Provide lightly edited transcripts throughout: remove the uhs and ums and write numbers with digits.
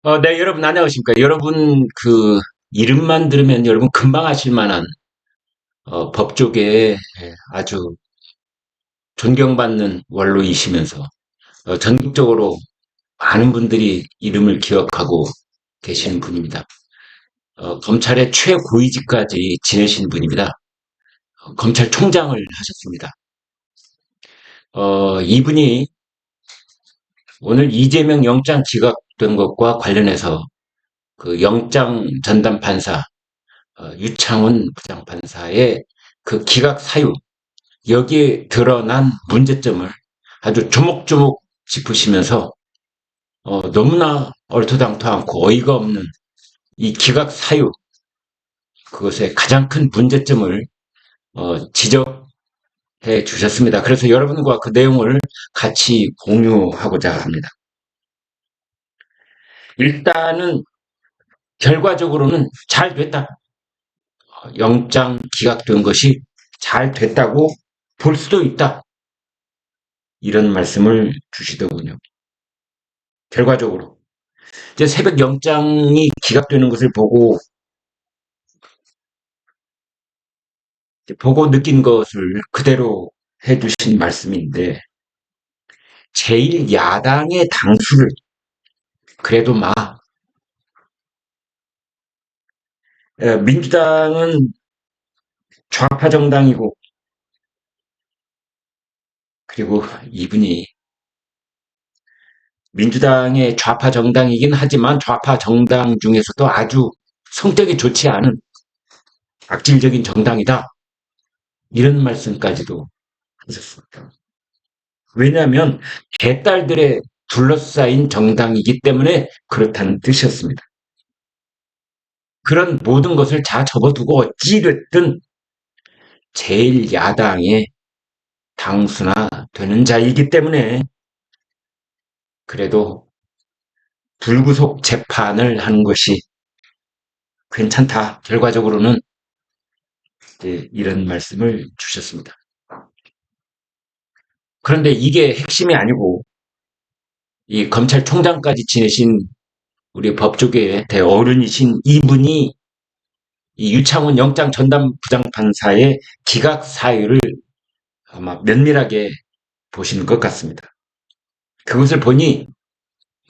네, 여러분 안녕하십니까? 여러분 이름만 들으면 여러분 금방 아실 만한 법조계에 아주 존경받는 원로이시면서 전국적으로 많은 분들이 이름을 기억하고 계시는 분입니다. 검찰의 최고위직까지 지내신 분입니다. 검찰총장을 하셨습니다. 이분이 오늘 이재명 영장 기각된 것과 관련해서 그 영장 전담 판사 유창훈 부장판사의 그 기각 사유, 여기에 드러난 문제점을 아주 조목조목 짚으시면서 너무나 얼토당토않고 어이가 없는 이 기각 사유, 그것의 가장 큰 문제점을 지적해 주셨습니다. 그래서 여러분과 그 내용을 같이 공유하고자 합니다. 일단은 결과적으로는 잘 됐다. 영장 기각된 것이 잘 됐다고 볼 수도 있다. 이런 말씀을 주시더군요. 결과적으로. 이제 새벽 영장이 기각되는 것을 보고 느낀 것을 그대로 해주신 말씀인데, 제1야당의 당수를 그래도 민주당은 좌파 정당이고, 그리고 이분이 민주당의 좌파 정당이긴 하지만 좌파 정당 중에서도 아주 성격이 좋지 않은 악질적인 정당이다. 이런 말씀까지도 하셨습니다. 왜냐하면 개딸들의 둘러싸인 정당이기 때문에 그렇다는 뜻이었습니다. 그런 모든 것을 다 접어두고 어찌됐든 제1야당의 당수나 되는 자이기 때문에 그래도 불구속 재판을 하는 것이 괜찮다. 결과적으로는 이런 말씀을 주셨습니다. 그런데 이게 핵심이 아니고 이 검찰총장까지 지내신 우리 법조계의 대어른이신 이분이 이 유창훈 영장 전담 부장판사의 기각 사유를 아마 면밀하게 보시는 것 같습니다. 그것을 보니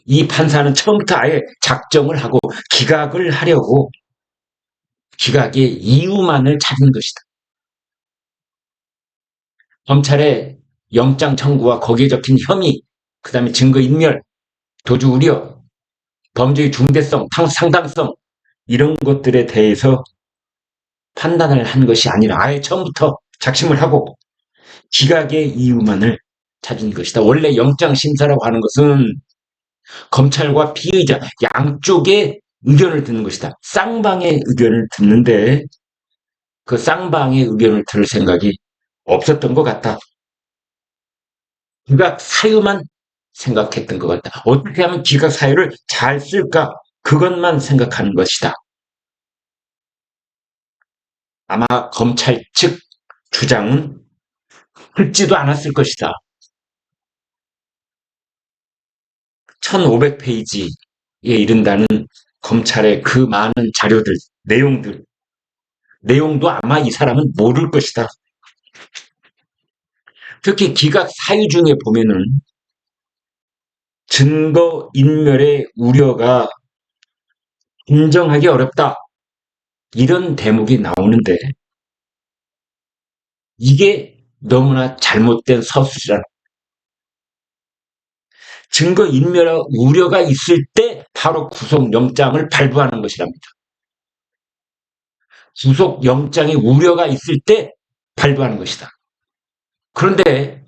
이 판사는 처음부터 아예 작정을 하고 기각을 하려고 기각의 이유만을 찾은 것이다. 검찰의 영장 청구와 거기에 적힌 혐의, 그 다음에 증거인멸, 도주 우려, 범죄의 중대성, 상당성 이런 것들에 대해서 판단을 한 것이 아니라 아예 처음부터 작심을 하고 기각의 이유만을 찾은 것이다. 원래 영장심사라고 하는 것은 검찰과 피의자 양쪽의 의견을 듣는 것이다. 쌍방의 의견을 듣는데 그 쌍방의 의견을 들을 생각이 없었던 것 같다. 기각 사유만 생각했던 것 같다. 어떻게 하면 기각 사유를 잘 쓸까? 그것만 생각하는 것이다. 아마 검찰 측 주장은 듣지도 않았을 것이다. 1500페이지에 이른다는 검찰의 그 많은 자료들, 내용도 아마 이 사람은 모를 것이다. 특히 기각 사유 중에 보면은 증거 인멸의 우려가 인정하기 어렵다. 이런 대목이 나오는데 이게 너무나 잘못된 서술이라. 증거 인멸 우려가 있을 때 바로 구속영장을 발부하는 것이랍니다. 구속영장의 우려가 있을 때 발부하는 것이다. 그런데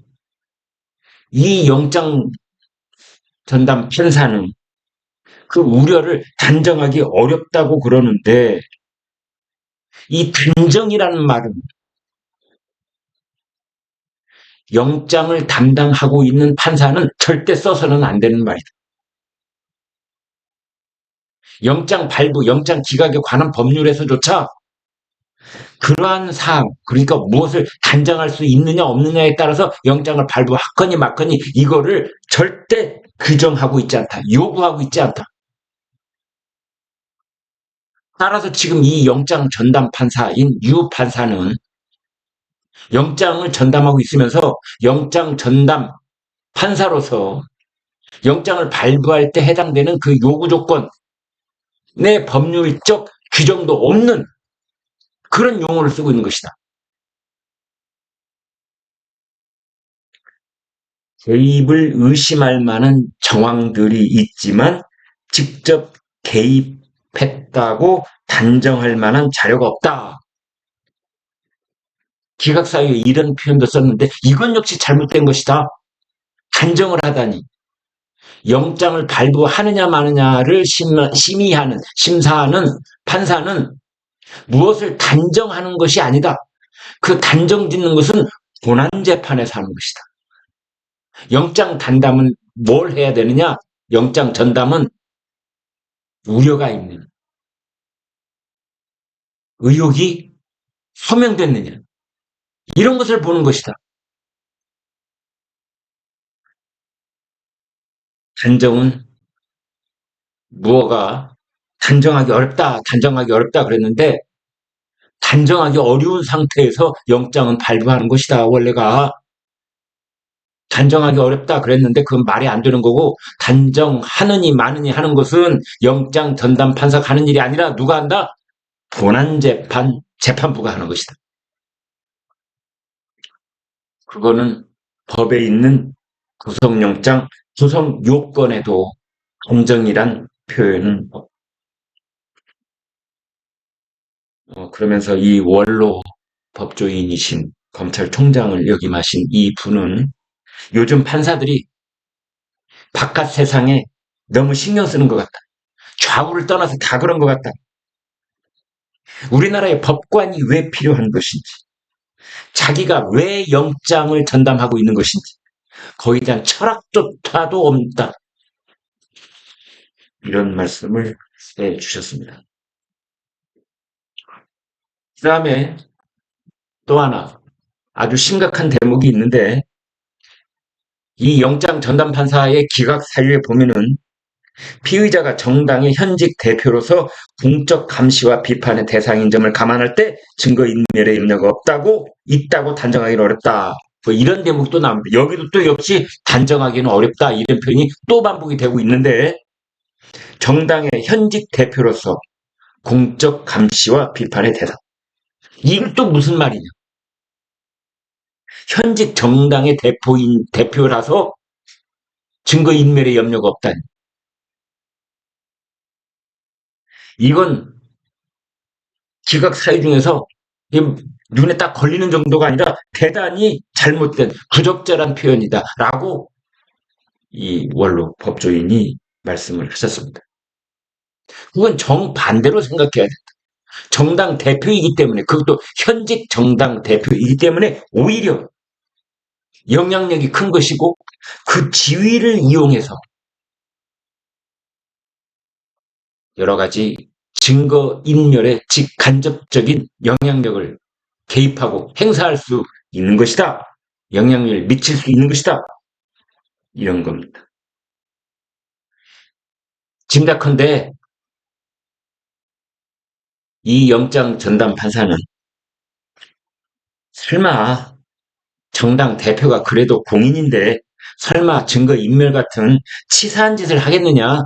이 영장 전담 판사는 그 우려를 단정하기 어렵다고 그러는데 이 단정이라는 말은 영장을 담당하고 있는 판사는 절대 써서는 안 되는 말이다. 영장 발부, 영장 기각에 관한 법률에서조차 그러한 사항, 그러니까 무엇을 단정할 수 있느냐 없느냐에 따라서 영장을 발부하거니 마거니 이거를 절대 규정하고 있지 않다. 요구하고 있지 않다. 따라서 지금 이 영장 전담 판사인 유 판사는 영장을 전담하고 있으면서 영장 전담 판사로서 영장을 발부할 때 해당되는 그 요구 조건 내 법률적 규정도 없는 그런 용어를 쓰고 있는 것이다. 개입을 의심할 만한 정황들이 있지만 직접 개입했다고 단정할 만한 자료가 없다. 기각사유에 이런 표현도 썼는데 이건 역시 잘못된 것이다. 단정을 하다니. 영장을 발부하느냐 마느냐를 심사하는 판사는 무엇을 단정하는 것이 아니다. 그 단정 짓는 것은 본안재판에서 하는 것이다. 영장 단담은 뭘 해야 되느냐? 영장 전담은 우려가 있는 의혹이 소명됐느냐 이런 것을 보는 것이다. 단정은 무엇가 단정하기 어렵다 그랬는데 단정하기 어려운 상태에서 영장은 발부하는 것이다. 원래가 단정하기 어렵다 그랬는데 그건 말이 안 되는 거고 단정하느니 마느니 하는 것은 영장 전담 판사가 하는 일이 아니라 누가 한다? 본안재판 재판부가 하는 것이다. 그거는 법에 있는 구속영장 구속 요건에도 단정이란 표현은 그러면서 이 원로 법조인이신 검찰총장을 역임하신 이 분은 요즘 판사들이 바깥 세상에 너무 신경 쓰는 것 같다. 좌우를 떠나서 다 그런 것 같다. 우리나라의 법관이 왜 필요한 것인지, 자기가 왜 영장을 전담하고 있는 것인지, 거기에 대한 철학조차도 없다. 이런 말씀을 해주셨습니다. 그 다음에 또 하나 아주 심각한 대목이 있는데 이 영장 전담 판사의 기각 사유에 보면은 피의자가 정당의 현직 대표로서 공적 감시와 비판의 대상인 점을 감안할 때 증거인멸의 염려가 있다고 단정하기는 어렵다. 뭐 이런 대목도 나옵니다. 여기도 또 역시 단정하기는 어렵다. 이런 표현이 또 반복이 되고 있는데 정당의 현직 대표로서 공적 감시와 비판의 대상. 이건 또 무슨 말이냐. 현직 정당의 대표라서 증거인멸의 염려가 없다니. 이건 기각 사유 중에서 눈에 딱 걸리는 정도가 아니라 대단히 잘못된 부적절한 표현이다라고 이 원로 법조인이 말씀을 하셨습니다. 그건 정반대로 생각해야 된다. 정당 대표이기 때문에 그것도 현직 정당 대표이기 때문에 오히려 영향력이 큰 것이고 그 지위를 이용해서 여러 가지 증거인멸에 직간접적인 영향력을 개입하고 행사할 수 있는 것이다. 영향력을 미칠 수 있는 것이다. 이런 겁니다. 짐작컨대 이 영장 전담 판사는 설마 정당 대표가 그래도 공인인데 설마 증거인멸 같은 치사한 짓을 하겠느냐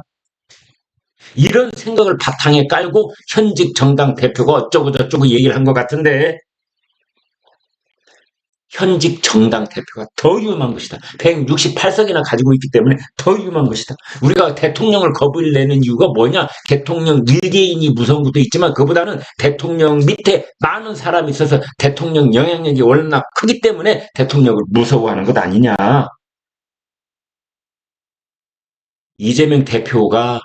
이런 생각을 바탕에 깔고 현직 정당 대표가 어쩌고 저쩌고 얘기를 한 것 같은데 현직 정당 대표가 더 위험한 것이다. 168석이나 가지고 있기 때문에 더 위험한 것이다. 우리가 대통령을 겁을 내는 이유가 뭐냐? 대통령 일개인이 무서운 것도 있지만 그보다는 대통령 밑에 많은 사람이 있어서 대통령 영향력이 워낙 크기 때문에 대통령을 무서워하는 것 아니냐. 이재명 대표가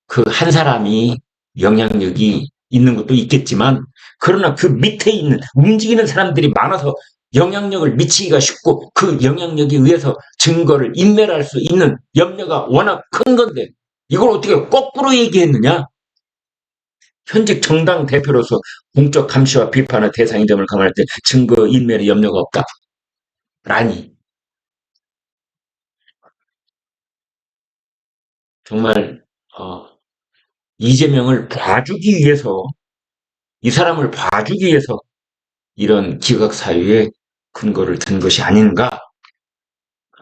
그 한 사람이 영향력이 있는 것도 있겠지만 그러나 그 밑에 있는 움직이는 사람들이 많아서 영향력을 미치기가 쉽고 그 영향력에 의해서 증거를 인멸할 수 있는 염려가 워낙 큰 건데 이걸 어떻게 거꾸로 얘기했느냐? 현직 정당 대표로서 공적 감시와 비판의 대상인 점을 감안할 때 증거 인멸의 염려가 없다. 라니 정말 이재명을 봐주기 위해서, 이 사람을 봐주기 위해서 이런 기각 사유에 근거를 든 것이 아닌가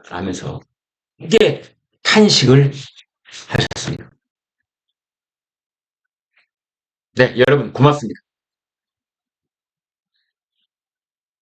하면서 이게 탄식을 하셨습니다. 네, 여러분 고맙습니다.